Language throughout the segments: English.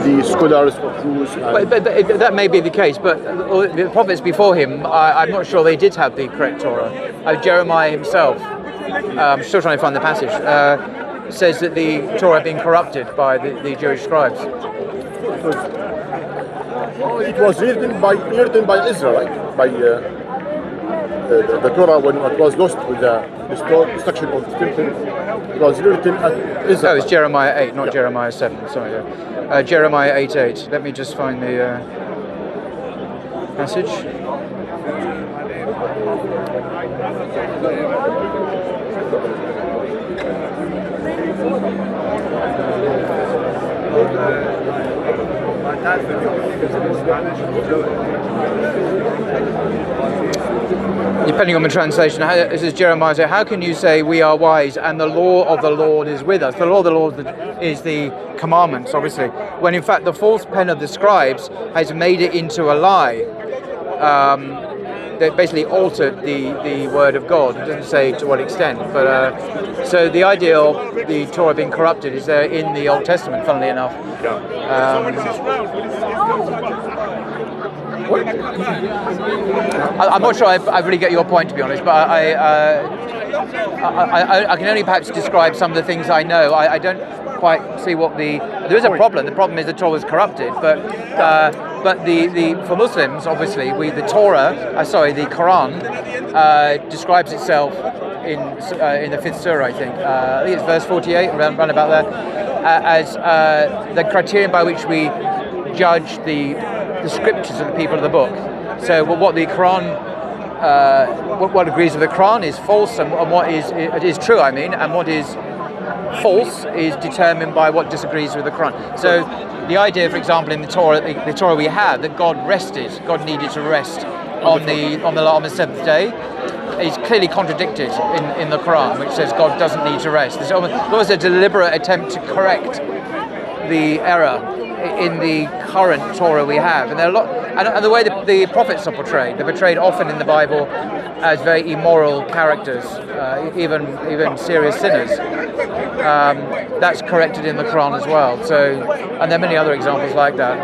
the scholars of Jews. But that may be the case, but the prophets before him, I'm not sure they did have the correct Torah. Jeremiah himself, I'm still trying to find the passage, says that the Torah had been corrupted by the Jewish scribes. It was written by Israel, right? By the Torah, when it was lost with the destruction of the temple, it was written at Israel. Oh, it's Jeremiah 8, not Jeremiah 7. Sorry, Jeremiah 8:8. Let me just find the passage. Depending on the translation, this is Jeremiah saying, how can you say we are wise and the law of the Lord is with us? The law of the Lord is the commandments, obviously, when in fact the false pen of the scribes has made it into a lie. They basically altered the word of God. It doesn't say to what extent, but so the idea of the Torah being corrupted is there in the Old Testament, funnily enough. I'm not sure I really get your point, to be honest, but I can only perhaps describe some of the things I know. I don't quite see what there is a problem. The problem is the Torah is corrupted, but for Muslims, obviously, the Quran describes itself in the 5th surah, I think it's verse 48, around about there, as the criterion by which we judge the scriptures of the people of the book. So what the Quran, what agrees with the Quran is false, and what is true, and what is false is determined by what disagrees with the Quran. So the idea, for example, in the Torah we have that God needed to rest on the seventh day, is clearly contradicted in the Quran, which says God doesn't need to rest. There's almost a deliberate attempt to correct the error in the current Torah we have, and there are a lot, and the way the prophets are portrayed, they're portrayed often in the Bible as very immoral characters, even serious sinners. That's corrected in the Quran as well. So, and there are many other examples like that.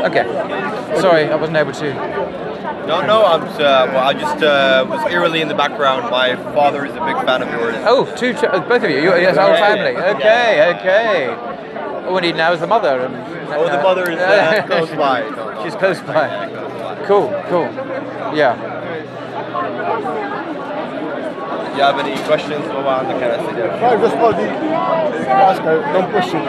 Okay, sorry, I wasn't able to. No, I just was eerily in the background. My father is a big fan of yours. Oh, both of you? Yes, whole family. Okay. All we need now is the mother. The mother is close by. She's close by. Cool. Yeah. Do you have any questions around the kind of thing? I just want to ask a dumb question.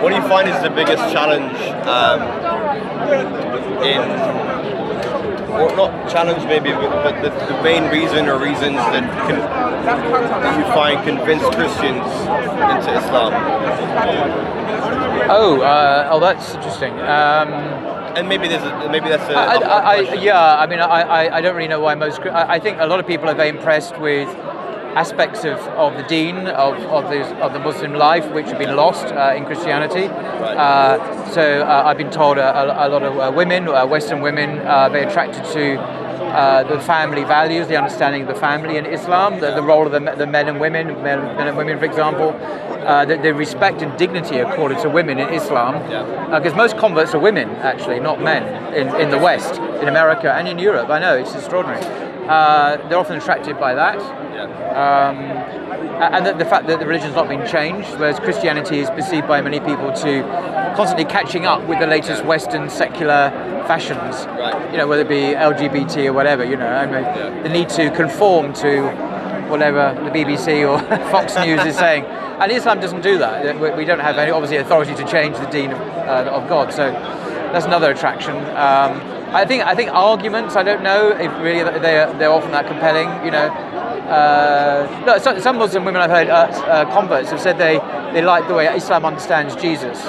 What do you find is the biggest challenge or not challenge maybe, but the main reason or reasons that you find convince Christians into Islam? Oh, that's interesting. And maybe that's a. I don't really know why I think a lot of people are very impressed with aspects of the deen of the Muslim life which have been lost in Christianity. Right. So I've been told a lot of women, Western women, very attracted to the family values, the understanding of the family in Islam, the role of the men and women, for example, the respect and dignity accorded to women in Islam, because most converts are women, actually, not men, in the West, in America and in Europe. I know, it's extraordinary. They're often attracted by that. And the fact that the religion's not been changed, whereas Christianity is perceived by many people to constantly catching up with the latest Western secular fashions, right. Whether it be LGBT or whatever, the need to conform to whatever the BBC or Fox News is saying. And Islam doesn't do that. We don't have any, obviously, authority to change the deen of God. So that's another attraction. I think arguments, I don't know if really they're often that compelling, No, some Muslim women I've heard, converts, have said they like the way Islam understands Jesus,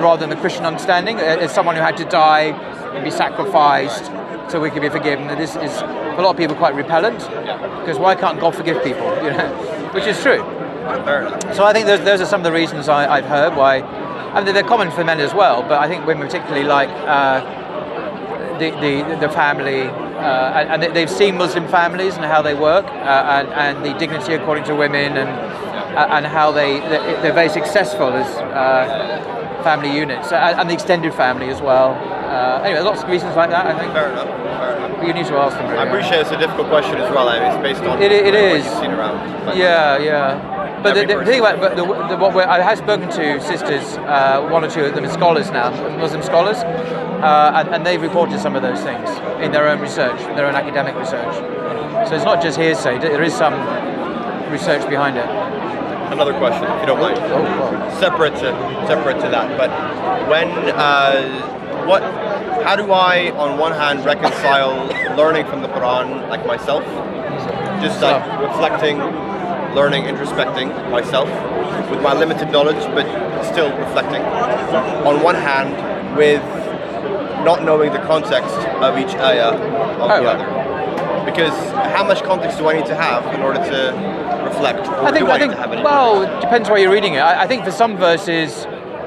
rather than the Christian understanding. As someone who had to die and be sacrificed so we could be forgiven. This is, for a lot of people, quite repellent, because why can't God forgive people? Which is true. So I think those are some of the reasons I've heard why. I mean, they're common for men as well, but I think women particularly like the family they've seen Muslim families and how they work, and the dignity according to women, and how they're very successful as family units, and the extended family as well. Anyway, lots of reasons like that, I think. Fair enough. But you need to ask them. Really. I appreciate it's a difficult question as well. I mean, it's based on it what is. you've seen around. But But the thing about I have spoken to sisters, one or two of them are scholars now, Muslim scholars, and they've reported some of those things in their own research, their own academic research. So it's not just hearsay; there is some research behind it. Another question, if you don't mind. Oh, wow. Separate to that, but when how do I, on one hand, reconcile learning from the Quran, like myself, just like reflecting, learning, introspecting myself with my limited knowledge, but still reflecting, on one hand, with not knowing the context of each ayah of the other? Because how much context do I need to have in order to reflect? Or do I need to have any? Well, it depends why you're reading it. I think for some verses,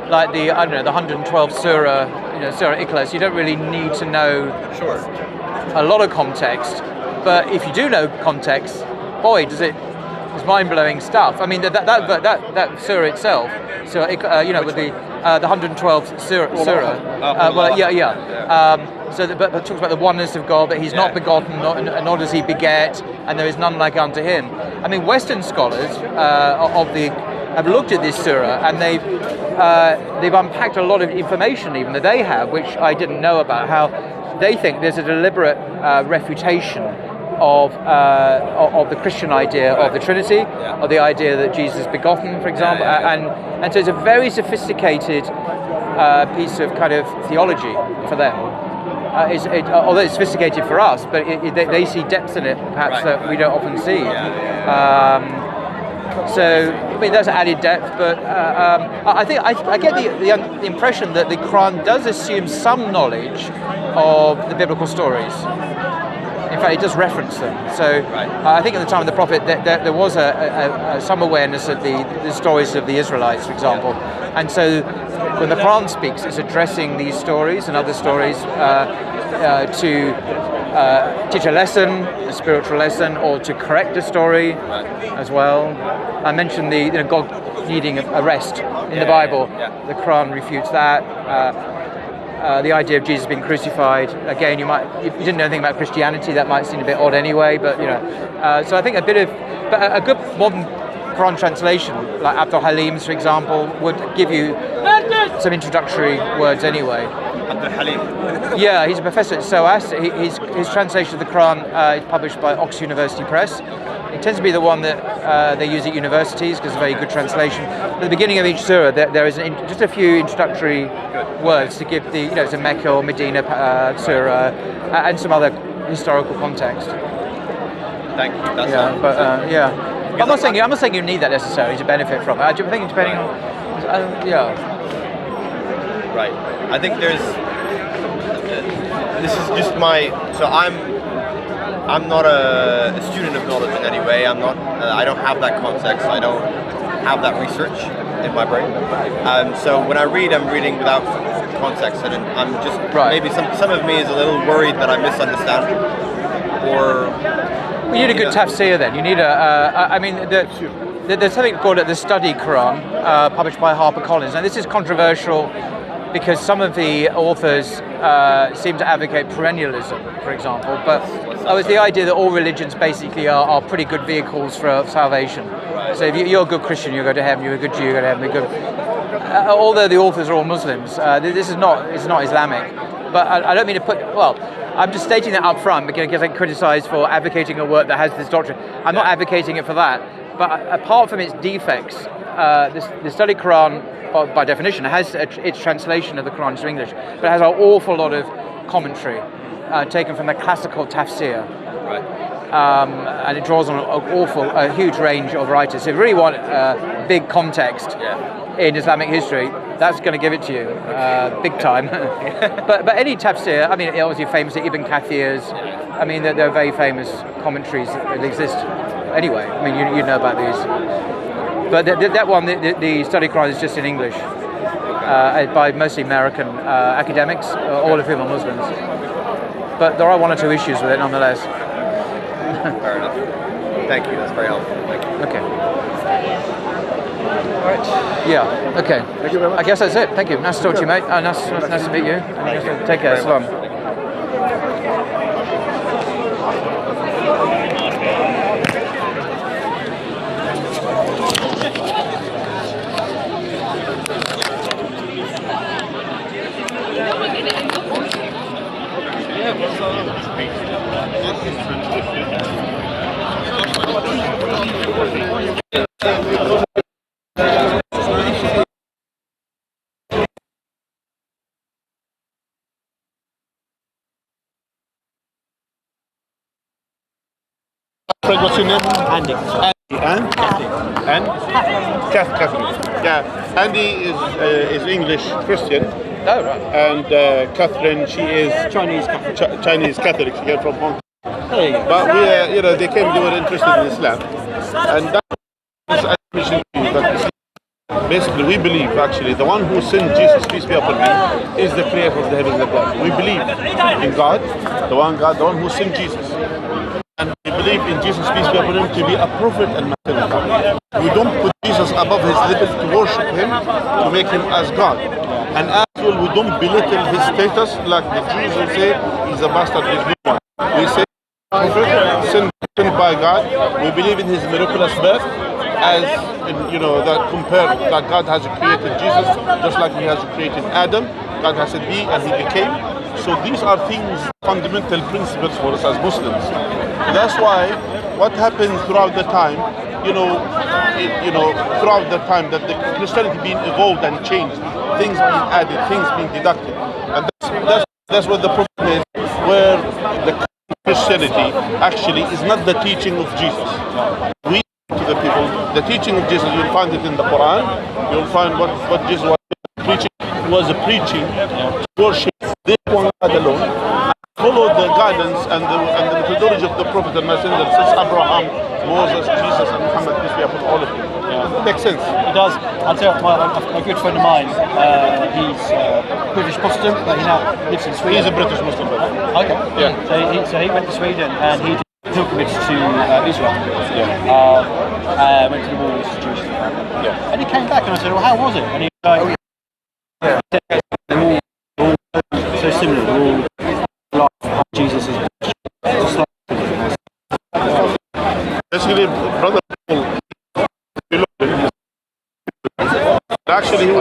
like the 112th surah, Surah Ikhlas, you don't really need to know a lot of context. But if you do know context, boy, it's mind-blowing stuff. I mean, that surah itself, so with the 112th surah. But it talks about the oneness of God, that He's not begotten, nor does He beget, and there is none like unto Him. I mean, Western scholars have looked at this surah, and they've unpacked a lot of information even that they have, which I didn't know about. How they think there's a deliberate refutation of the Christian idea of the Trinity, or the idea that Jesus is begotten, for example, and so it's a very sophisticated piece of kind of theology for them. Although it's sophisticated for us, but they see depths in it, perhaps that we don't often see. So I mean that's added depth, but I think I get the impression that the Quran does assume some knowledge of the biblical stories. In fact, it does reference them. So I think at the time of the Prophet, there was some awareness of the stories of the Israelites, for example. And so when the Quran speaks, it's addressing these stories and other stories to teach a lesson, a spiritual lesson, or to correct a story as well. I mentioned God needing a rest in the Bible. The Quran refutes that. The idea of Jesus being crucified, again, if you didn't know anything about Christianity, that might seem a bit odd anyway, but so I think a good modern Quran translation, like Abdul Halim's, for example, would give you some introductory words anyway. Abdul Halim? Yeah, he's a professor at SOAS. His translation of the Quran is published by Oxford University Press. It tends to be the one that they use at universities because it's a very good translation. At the beginning of each surah, there is just a few introductory words to give it's a Mecca or Medina surah, and some other historical context. Thank you. That's I'm not saying you need that necessarily to benefit from it. I think depending on Right. I think this is just so I'm not a student of knowledge in any way. I don't have that context. I don't have that research in my brain. So when I read, I'm reading without context, and I'm just maybe some of me is a little worried that I misunderstand. Or you need a good tafsir then. You need there's something called the Study Quran, published by HarperCollins. And this is controversial because some of the authors seem to advocate perennialism, for example. But it's the idea that all religions basically are pretty good vehicles for salvation. So if you're a good Christian, you go to heaven. You're a good Jew, you go to heaven. Although the authors are all Muslims, this is not Islamic. But I don't mean to I'm just stating that up front because I get criticised for advocating a work that has this doctrine. I'm not advocating it for that. But apart from its defects, the Study Quran, by definition, has its translation of the Quran into English, but it has an awful lot of commentary taken from the classical tafsir. And it draws on a huge range of writers. So if you really want big context in Islamic history, that's going to give it to you big time. but any tafsir, I mean, obviously famous Ibn Kathir's. I mean, they're very famous commentaries that exist. Anyway, I mean, you know about these. But that one, the Study Quran is just in English by mostly American academics, all of whom are Muslims. but there are one or two issues with it nonetheless. Fair enough. Thank you. That's very helpful. Thank you. Okay. All right. Yeah. Okay. Thank you very much. I guess that's it. Thank you. Nice to talk to you, mate. Nice to meet you. Take care. Salam. What's your name? Andy. And? Catherine. Yeah. Andy is English Christian. Oh, right. And Catherine, she is Chinese Catholic. Chinese Catholic. She came from Hong Kong. There you go. But we, they were interested in Islam, and that is admission that basically we believe actually the one who sent Jesus, peace be upon him, is the creator of the heavens and the earth. We believe in God, the one who sent Jesus. And we believe in Jesus, peace be upon him, to be a prophet and messenger. We don't put Jesus above his level to worship him, to make him as God. And as well, we don't belittle his status like the Jews will say he's a bastard, he's no one. We say prophet sent by God. We believe in his miraculous birth, as that compared that God has created Jesus just like he has created Adam. God has said be and he became. So these are things, fundamental principles for us as Muslims. That's why what happens throughout the time, throughout the time that the Christianity being evolved and changed, things being added, things being deducted, and that's what the problem is, where the Christianity actually is not the teaching of Jesus. We to the people, the teaching of Jesus, you'll find it in the Quran. You'll find what Jesus was preaching. He was preaching worship this one God alone. Follow the guidance and the methodology of the Prophet and Messenger, since Abraham, Moses, Jesus, and Muhammad, peace be upon all of them. It makes sense. It does. I'll tell you, a good friend of mine, he's British Protestant, but he now lives in Sweden. He's a British Muslim. Okay. Yeah. So he went to Sweden and he did pilgrimage to Israel. Yeah. Went to the walls to Jerusalem. Yeah. And he came back and I said, well, how was it? And he was like, they're all so similar. They're all like Jesus is just like basically, brother Paul, actually he